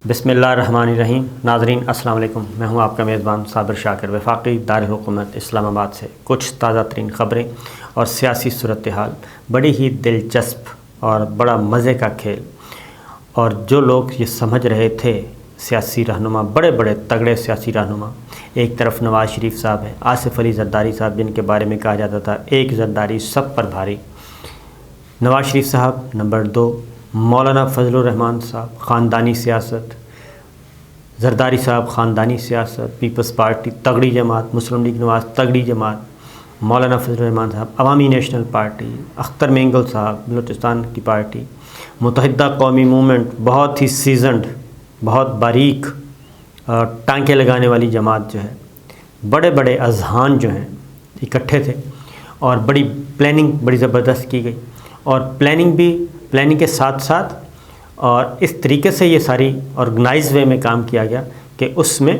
बिस्मिल्लाहिर्रहमानिर्रहीम। नाज़रीन अस्सलाम वालेकुम। मैं हूं आपका मेज़बान साबिर शाकिर, वफाकी दारुल हुकूमत इस्लामाबाद से कुछ ताज़ा तरीन ख़बरें और सियासी सूरत हाल। बड़ी ही दिलचस्प और बड़ा मज़े का खेल। और जो लोग ये समझ रहे थे सियासी रहनुमा, बड़े बड़े तगड़े सियासी रहनुमा, एक तरफ नवाज़ शरीफ साहब हैं, आसिफ अली ज़रदारी साहब जिनके बारे में कहा जाता था एक ज़रदारी सब पर भारी, नवाज़ शरीफ साहब नंबर 2, मौलाना फजलुर रहमान साहब ख़ानदानी सियासत, ज़रदारी साहब ख़ानदानी सियासत, पीपल्स पार्टी तगड़ी जमात, मुस्लिम लीग नवाज़ तगड़ी जमात, मौलाना फजलुर रहमान साहब अवामी नेशनल पार्टी, अख्तर मेंगल साहब बलूचिस्तान की पार्टी, मुत्तहिदा कौमी मूवमेंट बहुत ही सीजनड, बहुत बारीक टांके लगाने वाली जमात जो है, बड़े बड़े अजहान जो हैं इकट्ठे थे और बड़ी प्लानिंग बड़ी ज़बरदस्त की गई। और प्लानिंग के साथ साथ और इस तरीके से ये सारी ऑर्गेनाइज वे में काम किया गया कि उसमें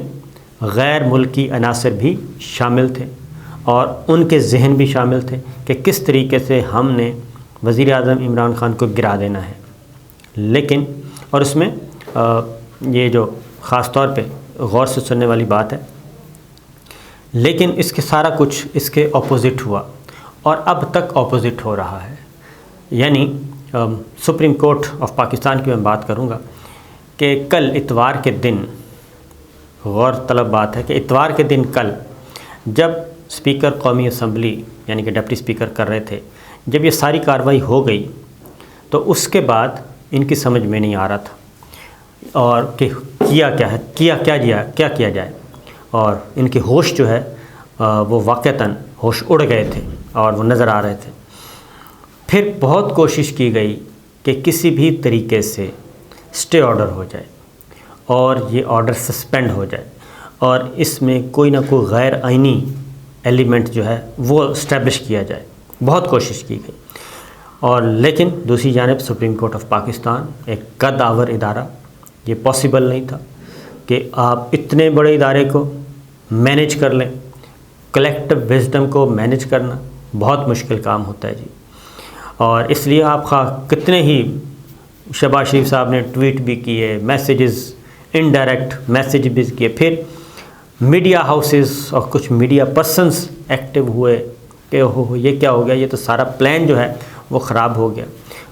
गैर मुल्की अनासर भी शामिल थे और उनके जहन भी शामिल थे कि किस तरीके से हमने वज़ीर आज़म इमरान ख़ान को गिरा देना है। लेकिन और उसमें ये जो ख़ास तौर पे गौर से सुनने वाली बात है, लेकिन इसके सारा कुछ इसके ऑपोज़िट हुआ और अब तक ऑपोज़िट हो रहा है। यानी सुप्रीम कोर्ट ऑफ पाकिस्तान की मैं बात करूंगा कि कल इतवार के दिन, गौर तलब बात है कि इतवार के दिन कल जब स्पीकर कौमी असम्बली यानी कि डिप्टी स्पीकर कर रहे थे, जब ये सारी कार्रवाई हो गई तो उसके बाद इनकी समझ में नहीं आ रहा था और कि क्या किया जाए। और इनके होश जो है वो वाक़तन होश उड़ गए थे और वो नज़र आ रहे थे। फिर बहुत कोशिश की गई कि किसी भी तरीके से स्टे ऑर्डर हो जाए और ये ऑर्डर सस्पेंड हो जाए और इसमें कोई ना कोई गैर आइनी एलिमेंट जो है वो इस्टेब्लिश किया जाए। बहुत कोशिश की गई और लेकिन दूसरी जानिब सुप्रीम कोर्ट ऑफ पाकिस्तान एक कद-आवर इदारा, ये पॉसिबल नहीं था कि आप इतने बड़े इदारे को मैनेज कर लें। कलेक्टिव विजडम को मैनेज करना बहुत मुश्किल काम होता है जी। और इसलिए आप कितने ही शहबाज शरीफ साहब ने ट्वीट भी किए, मैसेजेस इनडायरेक्ट मैसेज भी किए, फिर मीडिया हाउसेस और कुछ मीडिया पर्सन्स एक्टिव हुए कि हो ये क्या हो गया, ये तो सारा प्लान जो है वो ख़राब हो गया।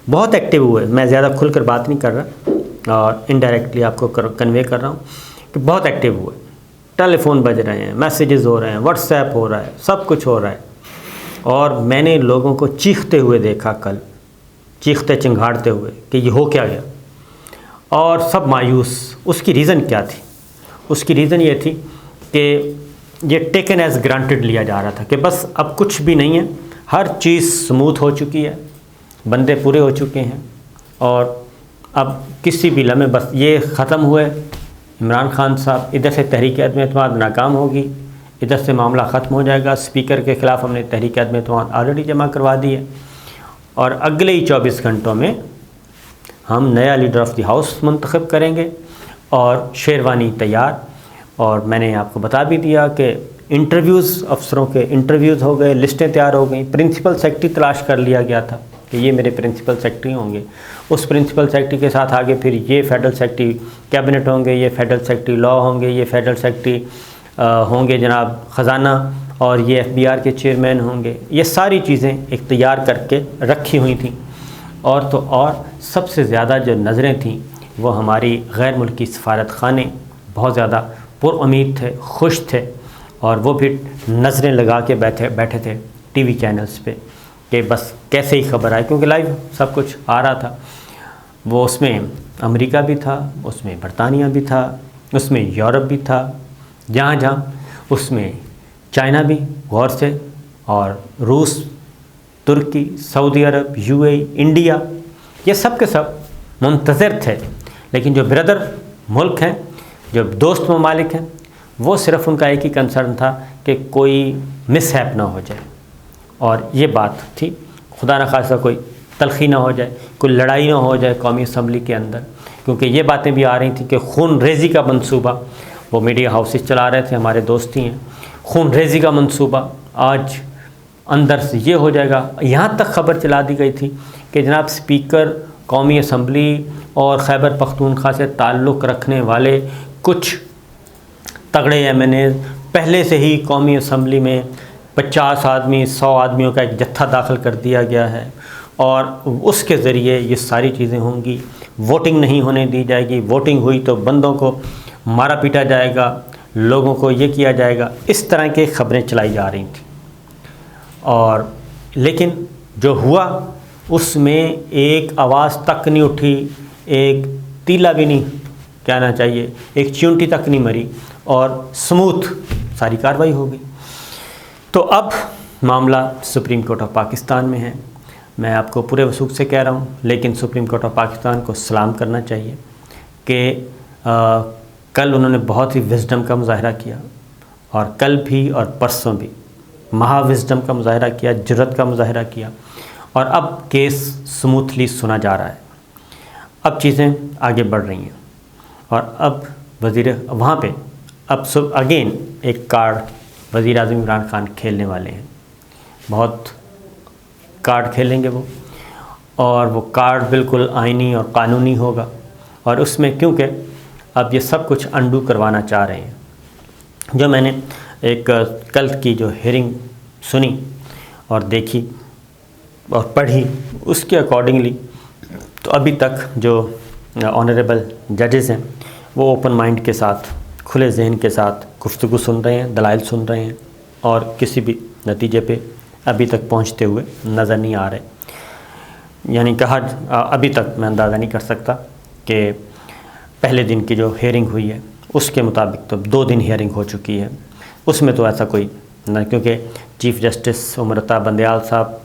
बहुत एक्टिव हुए, मैं ज़्यादा खुलकर बात नहीं कर रहा और इनडायरेक्टली आपको कन्वे कर रहा हूँ कि बहुत एक्टिव हुए। टेलीफोन बज रहे हैं, मैसेजेस हो रहे हैं, व्हाट्सएप हो रहा है, सब कुछ हो रहा है। और मैंने लोगों को चीखते हुए देखा कल, चीखते चिंगाड़ते हुए कि ये हो क्या गया, और सब मायूस। उसकी रीज़न क्या थी? उसकी रीज़न ये थी कि ये टेकन एज ग्रांटेड लिया जा रहा था कि बस अब कुछ भी नहीं है, हर चीज़ स्मूथ हो चुकी है, बंदे पूरे हो चुके हैं और अब किसी भी लम्हे बस ये ख़त्म हुए। इमरान खान साहब इधर से तहरीक अदम एतमाद नाकाम होगी, इधर से मामला ख़त्म हो जाएगा। स्पीकर के ख़िलाफ़ हमने तहरीक अदम एतमाद ऑलरेडी जमा करवा दी है और अगले ही 24 घंटों में हम नया लीडर ऑफ़ द हाउस मुंतखब करेंगे और शेरवानी तैयार। और मैंने आपको बता भी दिया कि इंटरव्यूज़, अफसरों के इंटरव्यूज़ हो गए, लिस्टें तैयार हो गई। प्रिंसिपल सेक्रेटरी तलाश कर लिया गया था कि ये मेरे प्रिंसिपल सेक्रेटरी होंगे। उस प्रिंसिपल सेक्रेटरी के साथ आगे फिर ये फेडरल सेक्रेटरी कैबिनेट होंगे, ये फेडरल सेक्रेटरी लॉ होंगे, ये फेडरल सेक्रेटरी होंगे जनाब ख़जाना, और ये FBI के चेयरमैन होंगे। ये सारी चीज़ें एक तैयार करके रखी हुई थी। और तो और सबसे ज़्यादा जो नज़रें थीं वो हमारी गैर मुल्की सफारत खाने बहुत ज़्यादा पुरउम्मीद थे, खुश थे और वो भी नज़रें लगा के बैठे थे TV चैनल्स पे कि बस कैसे ही खबर आए, क्योंकि लाइव सब कुछ आ रहा था। वो उसमें अमेरिका भी था, उसमें बरतानिया भी था, उसमें यूरोप भी था, जहाँ उसमें चाइना भी गौर से, और रूस, तुर्की, सऊदी अरब, UAE, इंडिया, ये सब के सब मुंतज़र थे। लेकिन जो ब्रदर मुल्क हैं, जो दोस्त ममालिक हैं, वो सिर्फ़ उनका एक ही कंसर्न था कि कोई मिसहैप ना हो जाए। और ये बात थी, खुदा न खासा कोई तलखी ना हो जाए, कोई लड़ाई ना हो जाए कौमी असम्बली के अंदर, क्योंकि ये बातें भी आ रही थी कि खून रेज़ी का मंसूबा, वो मीडिया हाउसेस चला रहे थे, हमारे दोस्त ही हैं, खून रेज़ी का मंसूबा आज अंदर से ये हो जाएगा। यहाँ तक खबर चला दी गई थी कि जनाब स्पीकर कौमी असम्बली और खैबर पख्तूनख्वा से ताल्लुक़ रखने वाले कुछ तगड़े MNA पहले से ही कौमी असम्बली में 50 आदमी 100 आदमियों का एक जत्था दाखिल कर दिया गया है और उसके ज़रिए ये सारी चीज़ें होंगी। वोटिंग नहीं होने दी जाएगी, वोटिंग हुई तो बंदों को मारा पीटा जाएगा, लोगों को ये किया जाएगा, इस तरह की ख़बरें चलाई जा रही थी। और लेकिन जो हुआ उसमें एक आवाज़ तक नहीं उठी, एक तीला भी नहीं कहना चाहिए, एक चींटी तक नहीं मरी और स्मूथ सारी कार्रवाई हो गई। तो अब मामला सुप्रीम कोर्ट ऑफ पाकिस्तान में है। मैं आपको पूरे वसूख से कह रहा हूँ, लेकिन सुप्रीम कोर्ट ऑफ पाकिस्तान को सलाम करना चाहिए कि कल उन्होंने बहुत ही विज़डम का मुजाहरा किया और कल भी और परसों भी महा विज़डम का मुजाहरा किया, जुर्रत का मुजाहरा किया और अब केस स्मूथली सुना जा रहा है। अब चीज़ें आगे बढ़ रही हैं और अब वज़ीर वहाँ पे अब अगेन एक कार्ड वज़ीर आज़म इमरान खान खेलने वाले हैं। बहुत कार्ड खेलेंगे वो, और वो कार्ड बिल्कुल आइनी और क़ानूनी होगा। और उसमें क्योंकि अब ये सब कुछ अंडू करवाना चाह रहे हैं, जो मैंने एक कल की जो हियरिंग सुनी और देखी और पढ़ी उसके अकॉर्डिंगली, तो अभी तक जो ऑनरेबल जजेस हैं वो ओपन माइंड के साथ, खुले जहन के साथ गुफ्तगू सुन रहे हैं, दलाइल सुन रहे हैं और किसी भी नतीजे पे अभी तक पहुंचते हुए नज़र नहीं आ रहे। यानी कहा अभी तक मैं अंदाज़ा नहीं कर सकता कि पहले दिन की जो हियरिंग हुई है उसके मुताबिक तो 2 दिन हियरिंग हो चुकी है, उसमें तो ऐसा कोई न, क्योंकि चीफ़ जस्टिस उमरता बंदयाल साहब,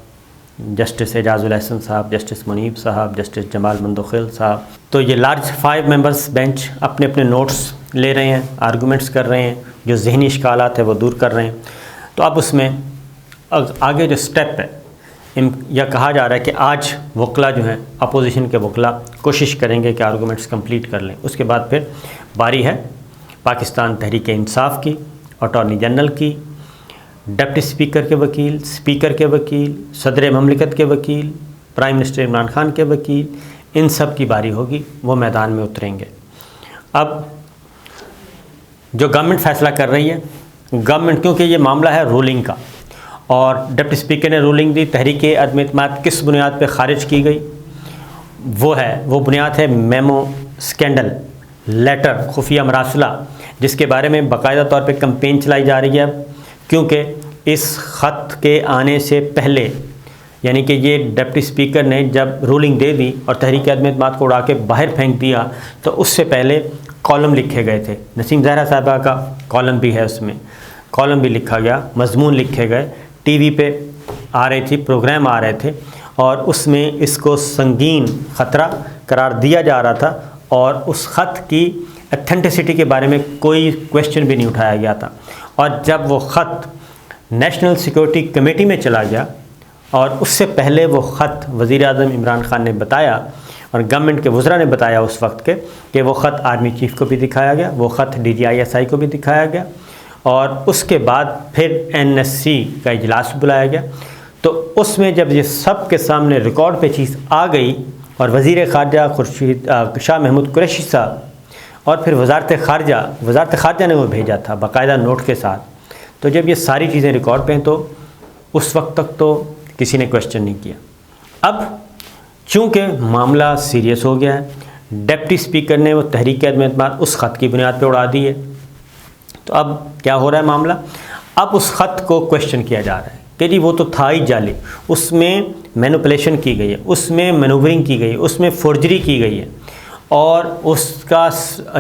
जस्टिस एजाजुल एहसन साहब, जस्टिस मुनीब साहब, जस्टिस जमाल मंदोखिल साहब, तो ये लार्ज 5 मेंबर्स बेंच अपने अपने नोट्स ले रहे हैं, आर्गूमेंट्स कर रहे हैं, जो जहनी इश्कालात है वो दूर कर रहे हैं। तो अब उसमें आगे जो स्टेप है, यह कहा जा रहा है कि आज वकला जो हैं अपोजिशन के वकला कोशिश करेंगे कि आर्गूमेंट्स कंप्लीट कर लें। उसके बाद फिर बारी है पाकिस्तान तहरीक इंसाफ की, अटॉर्नी जनरल की, डिप्टी स्पीकर के वकील, स्पीकर के वकील, सदर ममलिकत के वकील, प्राइम मिनिस्टर इमरान खान के वकील, इन सब की बारी होगी, वो मैदान में उतरेंगे। अब जो गवर्नमेंट फ़ैसला कर रही है, गवर्नमेंट, क्योंकि ये मामला है रूलिंग का और डिप्टी स्पीकर ने रूलिंग दी, तहरीक अदम इत्माद किस बुनियाद पर ख़ारिज की गई, वो बुनियाद है मेमो स्कैंडल, लेटर, खुफिया मरासला, जिसके बारे में बाकायदा तौर पे कंपेन चलाई जा रही है। क्योंकि इस ख़त के आने से पहले, यानी कि ये डिप्टी स्पीकर ने जब रूलिंग दे दी और तहरीक अदम इत्माद को उड़ा के बाहर फेंक दिया, तो उससे पहले कॉलम लिखे गए थे। नसीम ज़हरा साहबा का कॉलम भी है, उसमें कॉलम भी लिखा गया, मजमून लिखे गए, टीवी पे आ रही थी, प्रोग्राम आ रहे थे और उसमें इसको संगीन ख़तरा करार दिया जा रहा था और उस ख़त की ऑथेंटिसिटी के बारे में कोई क्वेश्चन भी नहीं उठाया गया था। और जब वो ख़त नेशनल सिक्योरिटी कमेटी में चला गया और उससे पहले वो ख़त वज़ीर आज़म इमरान खान ने बताया और गवर्नमेंट के वज़रा ने बताया उस वक्त के कि वो ख़त आर्मी चीफ़ को भी दिखाया गया, वो ख़त DGISI को भी दिखाया गया और उसके बाद फिर NSC का इजलास बुलाया गया। तो उसमें जब ये सब के सामने रिकॉर्ड पे चीज़ आ गई और वज़ीर ख़ारजा खुर्शीद शाह महमूद कुरैशी साहब और फिर वज़ारत ख़ारजा ने वो भेजा था बाकायदा नोट के साथ, तो जब ये सारी चीज़ें रिकॉर्ड पे हैं तो उस वक्त तक तो किसी ने क्वेश्चन नहीं किया। अब चूँकि मामला सीरियस हो गया है, डिप्टी स्पीकर ने वो तहरीक अदम इत्माद उस ख़त की बुनियाद पे उड़ा दी है, तो अब क्या हो रहा है मामला, अब उस ख़त को क्वेश्चन किया जा रहा है कि जी वो तो था ही जाली, उसमें मैनिपुलेशन की गई है, उसमें मैनूवरिंग की गई है, उसमें फोर्जरी की गई है और उसका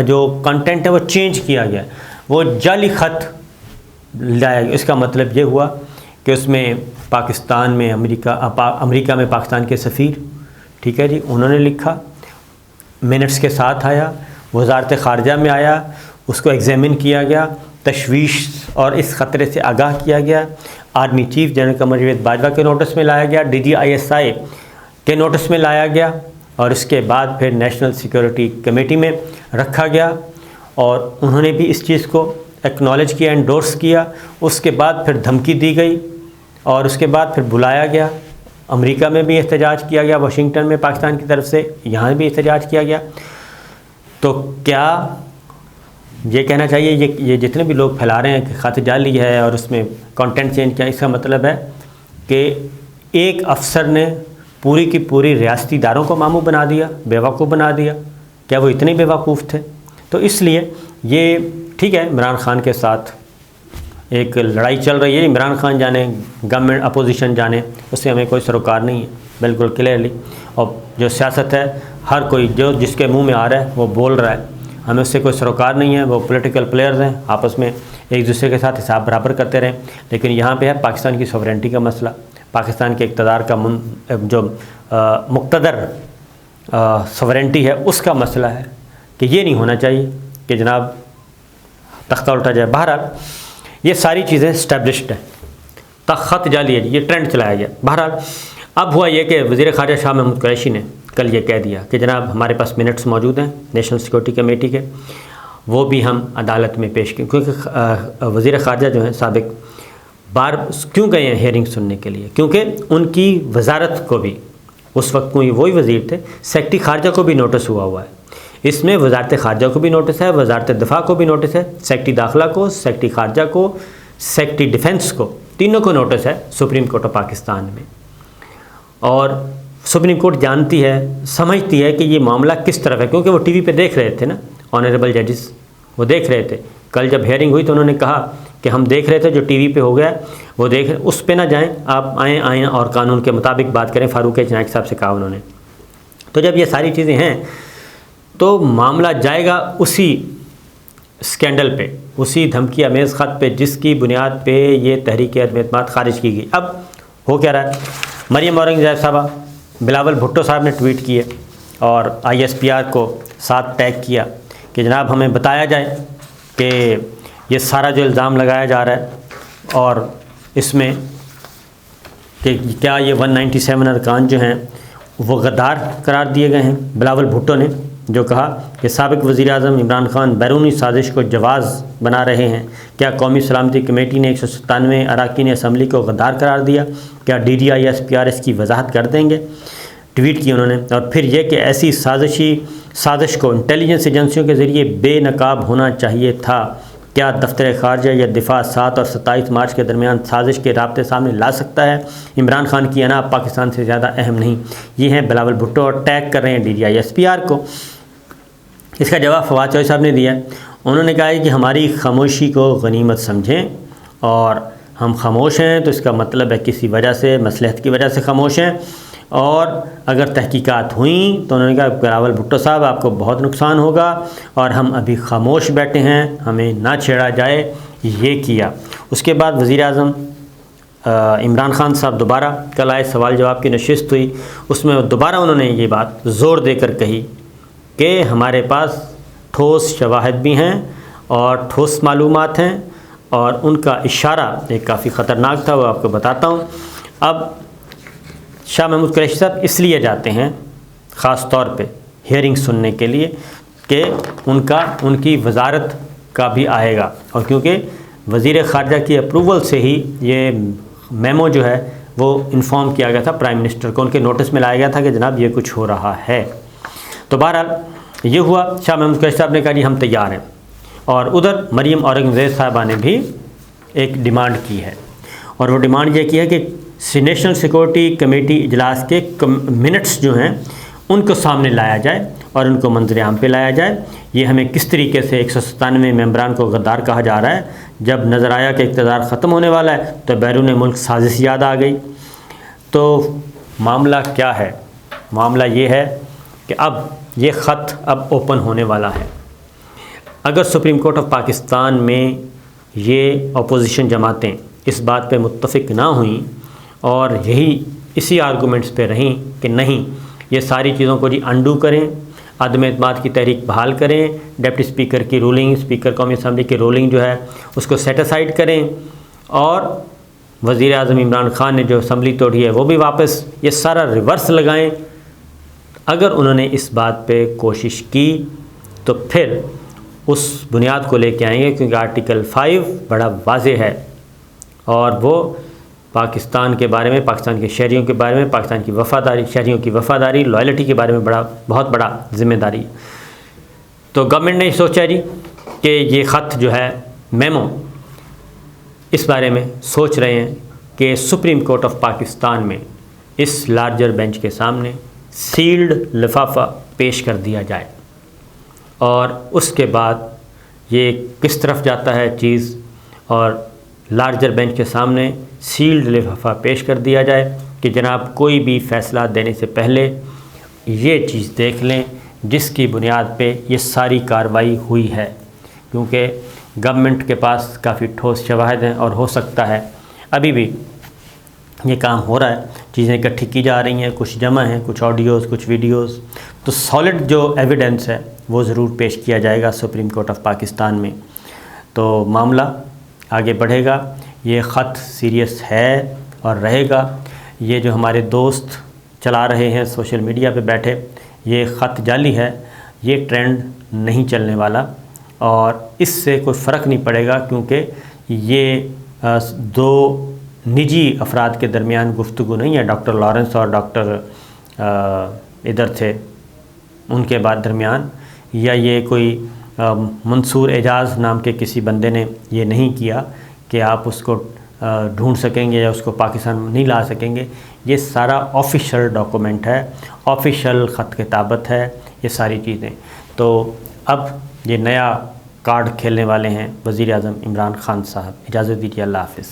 जो कंटेंट है वो चेंज किया गया, वो जाली ख़त लाया गया। इसका मतलब ये हुआ कि उसमें पाकिस्तान में अमेरिका में पाकिस्तान के सफ़ीर, ठीक है जी, उन्होंने लिखा, मिनट्स के साथ आया, वज़ारत ख़ारजा में आया, उसको एग्ज़ामिन किया गया, तशवीश और इस ख़तरे से आगाह किया गया, army chief general Qamar Javed Bajwa के नोटिस में लाया गया, DGISI के नोटिस में लाया गया और इसके बाद फिर नेशनल सिक्योरिटी कमेटी में रखा गया और उन्होंने भी इस चीज़ को एक्नॉलेज किया, एंडोर्स किया। उसके बाद फिर धमकी दी गई और उसके बाद फिर बुलाया गया अमेरिका में भी एहतजाज किया गया, वाशिंगटन में पाकिस्तान की तरफ से, यहाँ भी एहतजाज किया गया। तो क्या ये कहना चाहिए ये जितने भी लोग फैला रहे हैं कि खत जाली है और उसमें कंटेंट चेंज किया, इसका मतलब है कि एक अफसर ने पूरी की पूरी रियासती इदारों को मामू बना दिया, बेवकूफ़ बना दिया? क्या वो इतने बेवकूफ़ थे? तो इसलिए ये ठीक है, इमरान खान के साथ एक लड़ाई चल रही है, इमरान खान जाने, गवर्नमेंट अपोजिशन जाने, उससे हमें कोई सरोकार नहीं है, बिल्कुल क्लियरली। और जो सियासत है, हर कोई जो जिसके मुंह में आ रहा है वो बोल रहा है, हमें उससे कोई सरोकार नहीं है। वो पॉलिटिकल प्लेयर्स हैं, आपस में एक दूसरे के साथ हिसाब बराबर करते रहें। लेकिन यहाँ पे है पाकिस्तान की सॉवरेंटी का मसला, पाकिस्तान के इक़्तिदार का जो मुक़्तदर सॉवरेंटी है उसका मसला है कि ये नहीं होना चाहिए कि जनाब तख्ता उल्टा जाए। बहरहाल ये सारी चीज़ें इस्टेब्लिश्ड हैं, खत जाली है, ये ट्रेंड चलाया गया। बहरहाल अब हुआ ये कि वज़ीर ख़ारजा शाह महमूद कुरैशी ने कल ये कह दिया कि जनाब हमारे पास मिनट्स मौजूद हैं नेशनल सिक्योरिटी कमेटी के, वो भी हम अदालत में पेश किए, क्योंकि वज़ीर ख़ारजा जो हैं साबिक बार क्यों गए हैं हेयरिंग सुनने के लिए, क्योंकि उनकी वजारत को भी उस वक्त कोई वही वज़ीर थे, सेक्रेटरी ख़ारजा को भी नोटिस हुआ है। इसमें वजारत ख़ारजा को भी नोटिस है, वजारत दिफा को भी नोटिस है, सेक्रेटरी दाखिला को, सेक्रेटरी ख़ारजा को, सेक्रेटरी डिफेंस को, तीनों को नोटिस है सुप्रीम कोर्ट ऑफ पाकिस्तान में। और सुप्रीम कोर्ट जानती है, समझती है कि ये मामला किस तरफ है, क्योंकि वो टीवी पे देख रहे थे ना, ऑनरेबल जजेस वो देख रहे थे। कल जब हेयरिंग हुई तो उन्होंने कहा कि हम देख रहे थे, जो टीवी पे हो गया वो देख, उस पे ना जाएं, आप आएँ और कानून के मुताबिक बात करें, फारूक इजनाक साहब से कहा उन्होंने। तो जब ये सारी चीज़ें हैं तो मामला जाएगा उसी स्कैंडल पे, उसी धमकी अमेज़ ख़त पे जिसकी बुनियाद पे ये तहरीक अदम एतमाद खारिज की गई। अब हो क्या रहा है, मरियम औरंगज़ेब साहबा, बिलावल भुट्टो साहब ने ट्वीट किए और ISPR को साथ टैग किया कि जनाब हमें बताया जाए कि ये सारा जो इल्ज़ाम लगाया जा रहा है और इसमें कि क्या ये 197 अरकान जो हैं वो गद्दार करार दिए गए हैं। बिलावल भुट्टो ने जो कहा कि साबिक वज़ीर-ए-आज़म इमरान खान बैरूनी साजिश को जवाज़ बना रहे हैं, क्या कौमी सलामती कमेटी ने 197 अरकान असम्बली को गद्दार करार दिया, क्या DDI SPR इसकी वजाहत कर देंगे। ट्वीट की उन्होंने। और फिर यह कि ऐसी साजिश को इंटेलिजेंस एजेंसियों के ज़रिए बेनकाब होना चाहिए था। क्या दफ्तर ख़ारजा या दिफा 7 और 27 मार्च के दरमियान साजिश के राब्ते सामने ला सकता है। इमरान खान की अना पाकिस्तान से ज़्यादा अहम नहीं। ये हैं बिलावल भुट्टो और टैग कर रहे हैं DDI SPR को। इसका जवाब फवाद चौधरी साहब ने दिया। उन्होंने कहा है कि हमारी खामोशी को गनीमत समझें और हम खामोश हैं तो इसका मतलब है किसी वजह से, मसलहत की वजह से खामोश हैं। और अगर तहकीकात हुई तो उन्होंने कहा बिलावल भुट्टो साहब आपको बहुत नुकसान होगा और हम अभी खामोश बैठे हैं, हमें ना छेड़ा जाए। ये किया। उसके बाद वज़ीर-ए-आज़म इमरान खान साहब दोबारा कल आए, सवाल जवाब की नशिस्त हुई, उसमें दोबारा उन्होंने ये बात ज़ोर देकर कही कि हमारे पास ठोस शवाहिद भी हैं और ठोस मालूमात हैं। और उनका इशारा एक काफ़ी ख़तरनाक था, वो आपको बताता हूँ। अब शाह महमूद कुरैशी साहब इसलिए जाते हैं ख़ास तौर पे हियरिंग सुनने के लिए कि उनकी वजारत का भी आएगा, और क्योंकि वज़ीर ख़ारजा की अप्रूवल से ही ये मेमो जो है वो इन्फॉर्म किया गया था प्राइम मिनिस्टर को, उनके नोटिस में लाया गया था कि जनाब ये कुछ हो रहा है। तो बहरहाल ये हुआ। शाह महमूद कुरैशी साहब ने कहा जी हम तैयार हैं। और उधर मरियम औरंगज़ेब साहबा ने भी एक डिमांड की है, और वो डिमांड ये की है कि नेशनल सिक्योरिटी कमेटी इजलास के मिनट्स जो हैं उनको सामने लाया जाए और उनको मंजर-ए-आम पे लाया जाए। ये हमें किस तरीके से 197 मेंबरान को गद्दार कहा जा रहा है, जब नज़र आया कि इक़्तिदार ख़त्म होने वाला है तो बैरून मुल्क साजिश याद आ गई। तो मामला क्या है, मामला ये है कि अब ये ख़त अब ओपन होने वाला है। अगर सुप्रीम कोर्ट ऑफ पाकिस्तान में ये अपोजिशन जमातें इस बात पे मुत्तफ़िक ना हुई और इसी आर्गूमेंट्स पे रहीं कि नहीं ये सारी चीज़ों को जी अंडू करें, अदम एतमाद की तहरीक बहाल करें, डिप्टी स्पीकर की रूलिंग, स्पीकर कौमी असम्बली की रूलिंग जो है उसको सेट असाइड करें, और वज़ीर आज़म इमरान खान ने जो असम्बली तोड़ी है वो भी वापस, ये सारा रिवर्स लगाएं। अगर उन्होंने इस बात पे कोशिश की तो फिर उस बुनियाद को लेके आएंगे, क्योंकि आर्टिकल 5 बड़ा वाज़ेह है और वो पाकिस्तान के बारे में, पाकिस्तान के शहरियों के बारे में, पाकिस्तान की वफ़ादारी, शहरियों की वफ़ादारी, लॉयल्टी के बारे में बहुत बड़ा ज़िम्मेदारी। तो गवर्नमेंट ने सोचा जी कि ये ख़त जो है मेमो, इस बारे में सोच रहे हैं कि सुप्रीम कोर्ट ऑफ पाकिस्तान में इस लार्जर बेंच के सामने सील्ड लिफाफा पेश कर दिया जाए और उसके बाद ये किस तरफ जाता है चीज़, और लार्जर बेंच के सामने सील्ड लिफाफा पेश कर दिया जाए कि जनाब कोई भी फ़ैसला देने से पहले ये चीज़ देख लें जिसकी बुनियाद पे ये सारी कार्रवाई हुई है, क्योंकि गवर्नमेंट के पास काफ़ी ठोस शवाहिद हैं और हो सकता है अभी भी ये काम हो रहा है, चीज़ें इकट्ठी की जा रही हैं, कुछ जमा हैं, कुछ ऑडियोज़, कुछ वीडियोज़, तो सॉलिड जो एविडेंस है वो ज़रूर पेश किया जाएगा सुप्रीम कोर्ट ऑफ पाकिस्तान में। तो मामला आगे बढ़ेगा। ये ख़त सीरियस है और रहेगा। ये जो हमारे दोस्त चला रहे हैं सोशल मीडिया पे बैठे, ये ख़त जाली है, ये ट्रेंड नहीं चलने वाला और इससे कोई फ़र्क नहीं पड़ेगा, क्योंकि ये दो निजी अफराद के दरमियान गुफ्तगू नहीं है, डॉक्टर लॉरेंस और डॉक्टर इधर थे उनके बाद दरमियान, या ये कोई मंसूर एजाज़ नाम के किसी बंदे ने ये नहीं किया कि आप उसको ढूंढ सकेंगे या उसको पाकिस्तान नहीं ला सकेंगे। ये सारा ऑफिशियल डॉक्यूमेंट है, ऑफिशियल ख़त किताबत है, ये सारी चीज़ें। तो अब ये नया कार्ड खेलने वाले हैं वज़ीर आज़म इमरान खान साहब। इजाज़त दीजिए, अल्लाह हाफ़िज़।